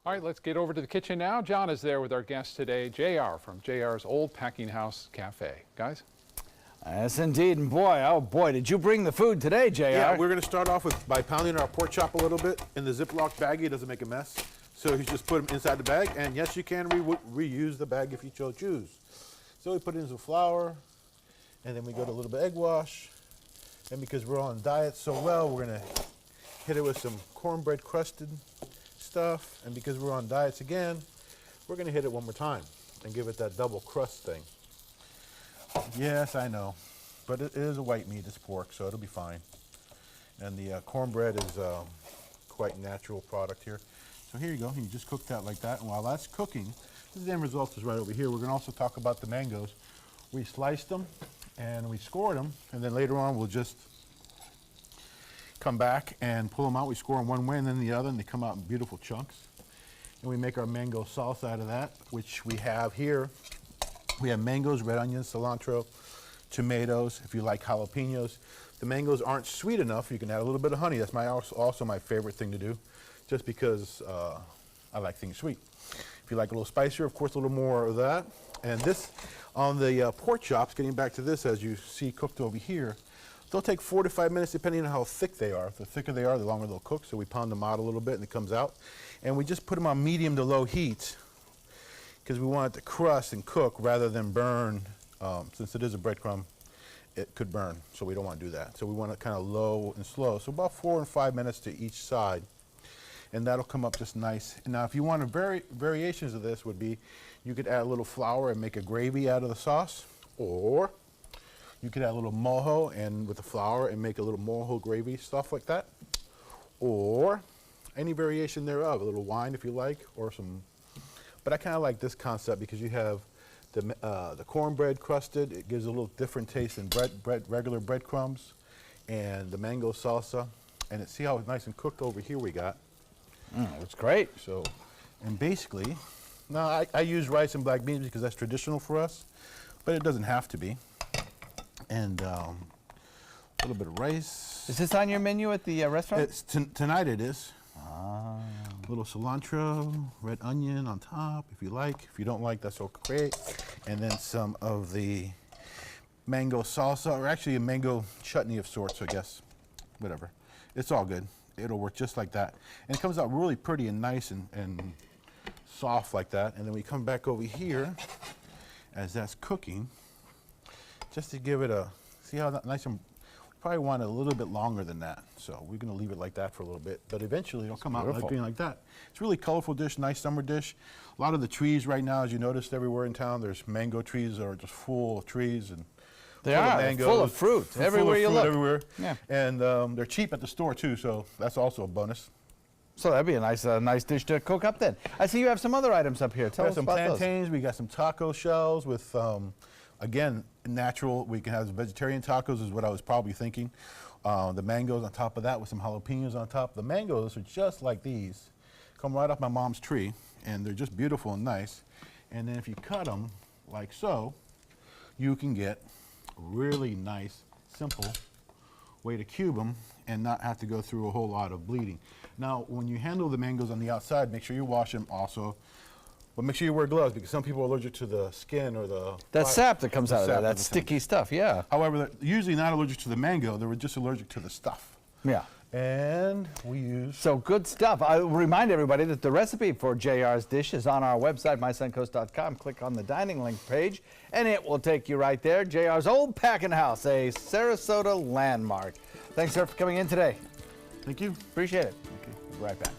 All right, let's get over to the kitchen now. John is there with our guest today, JR from JR's Old Packing House Cafe. Guys? Yes, indeed. And boy, oh boy, did you bring the food today, JR? Yeah, we're going to start off by pounding our pork chop a little bit in the Ziploc baggie. It doesn't make a mess. So you just put them inside the bag, and yes, you can reuse the bag if you so choose. So we put in some flour, and then we go to a little bit of egg wash. And because we're on diet so well, we're going to hit it with some cornbread crusted stuff. And because we're on diets again, we're going to hit it one more time and give it that double crust thing. Yes, I know, but it is a white meat, it's pork, so it'll be fine. And the cornbread is quite natural product here. So here you go, you just cook that like that, and while that's cooking, the end result is right over here. We're gonna also talk about the mangoes. We sliced them, and we scored them, and then later on we'll just come back and pull them out. We score them one way and then the other, and they come out in beautiful chunks. And we make our mango salsa out of that, which we have here. We have mangoes, red onions, cilantro, tomatoes, if you like jalapenos. The mangoes aren't sweet enough, you can add a little bit of honey. That's also my favorite thing to do, just because I like things sweet. If you like a little spicier, of course, a little more of that. And this, on the pork chops, getting back to this, as you see cooked over here, they'll take 4 to 5 minutes depending on how thick they are. The thicker they are, the longer they'll cook, so we pound them out a little bit and it comes out. And we just put them on medium to low heat, because we want it to crust and cook rather than burn. Since it is a breadcrumb, it could burn, so we don't want to do that. So we want it kind of low and slow, so about 4 and 5 minutes to each side, and that'll come up just nice. And now if you want variations of this would be, you could add a little flour and make a gravy out of the sauce, or you could add a little mojo and with the flour and make a little mojo gravy, stuff like that, or any variation thereof, a little wine if you like, or some. But I kind of like this concept because you have the cornbread crusted. It gives a little different taste than regular breadcrumbs, and the mango salsa. And see how nice and cooked over here we got. It's great. So, and basically, now I use rice and black beans because that's traditional for us, but it doesn't have to be. And a little bit of rice. Is this on your menu at the restaurant? Tonight it is. A little cilantro, red onion on top, if you like. If you don't like, that's okay. And then some of the mango salsa, or actually a mango chutney of sorts, I guess. Whatever. It's all good. It'll work just like that. And it comes out really pretty and nice and soft like that. And then we come back over here as that's cooking, just to give it a, see how nice and, probably want it a little bit longer than that. So we're gonna leave it like that for a little bit, but eventually it'll come out like being like that. It's a really colorful dish, nice summer dish. A lot of the trees right now, as you noticed everywhere in town, there's mango trees that are just full of trees and they are mangoes, full of fruit everywhere you look. Everywhere. Yeah. And they're cheap at the store too, so that's also a bonus. So that'd be a nice dish to cook up then. I see you have some other items up here. Tell us about those. We got some plantains, we got some taco shells with again, natural. We can have vegetarian tacos is what I was probably thinking. The mangoes on top of that with some jalapenos on top. The mangoes are just like these. Come right off my mom's tree, and they're just beautiful and nice. And then if you cut them like so, you can get a really nice, simple way to cube them and not have to go through a whole lot of bleeding. Now, when you handle the mangoes on the outside, make sure you wash them also. But make sure you wear gloves because some people are allergic to the skin or the... That sap that comes out of there, that sticky stuff, yeah. However, they're usually not allergic to the mango, they were just allergic to the stuff. Yeah. And we use... So good stuff. I remind everybody that the recipe for JR's dish is on our website, mysuncoast.com. Click on the dining link page, and it will take you right there. JR's Old Packing House, a Sarasota landmark. Thanks, sir, for coming in today. Thank you. Appreciate it. Okay. We'll be right back.